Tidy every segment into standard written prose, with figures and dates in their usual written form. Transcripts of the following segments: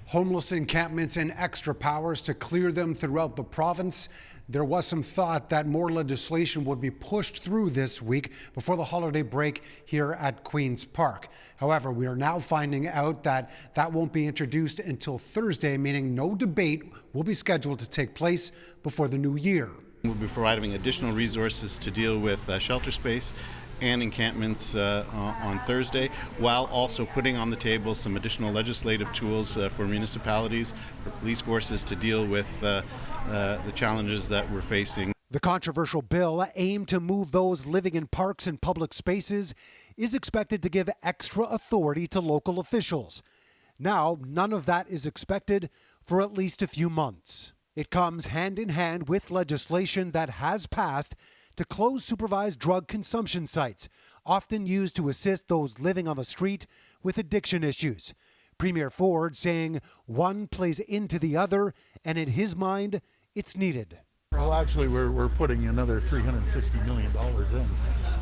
Homeless encampments and extra powers to clear them throughout the province. There was some thought that more legislation would be pushed through this week before the holiday break here at Queen's Park. However, we are now finding out that that won't be introduced until Thursday, meaning no debate will be scheduled to take place before the new year. We'll be providing additional resources to deal with shelter space and encampments on Thursday, while also putting on the table some additional legislative tools for municipalities, for police forces to deal with the challenges that we're facing. The controversial bill, aimed to move those living in parks and public spaces, is expected to give extra authority to local officials. Now, none of that is expected for at least a few months. It comes hand in hand with legislation that has passed to close supervised drug consumption sites, often used to assist those living on the street with addiction issues. Premier Ford saying one plays into the other, and in his mind, it's needed. Well, actually, we're putting another $360 million in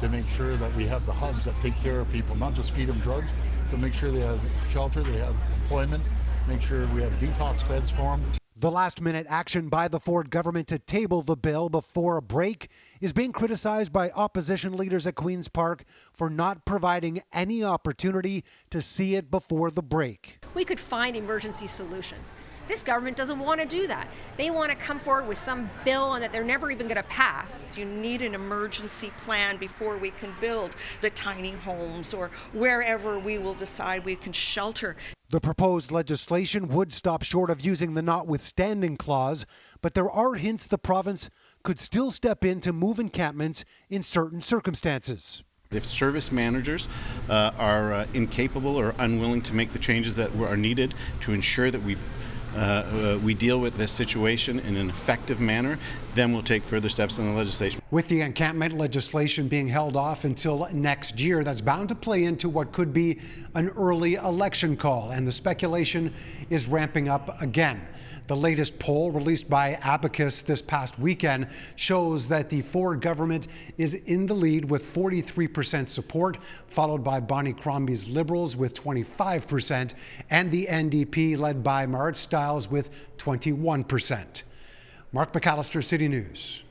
to make sure that we have the hubs that take care of people, not just feed them drugs, but make sure they have shelter, they have employment, make sure we have detox beds for them. The last-minute action by the Ford government to table the bill before a break is being criticized by opposition leaders at Queen's Park for not providing any opportunity to see it before the break. We could find emergency solutions. This government doesn't want to do that. They want to come forward with some bill and that they're never even going to pass. You need an emergency plan before we can build the tiny homes or wherever we will decide we can shelter. The proposed legislation would stop short of using the notwithstanding clause, but there are hints the province could still step in to move encampments in certain circumstances. If service managers are incapable or unwilling to make the changes that are needed to ensure that we deal with this situation in an effective manner, then we'll take further steps in the legislation. With the encampment legislation being held off until next year, that's bound to play into what could be an early election call, and the speculation is ramping up again. The latest poll released by Abacus this past weekend shows that the Ford government is in the lead with 43% support, followed by Bonnie Crombie's Liberals with 25%, and the NDP led by Marit Stiles with 21%. Mark McAllister, City News.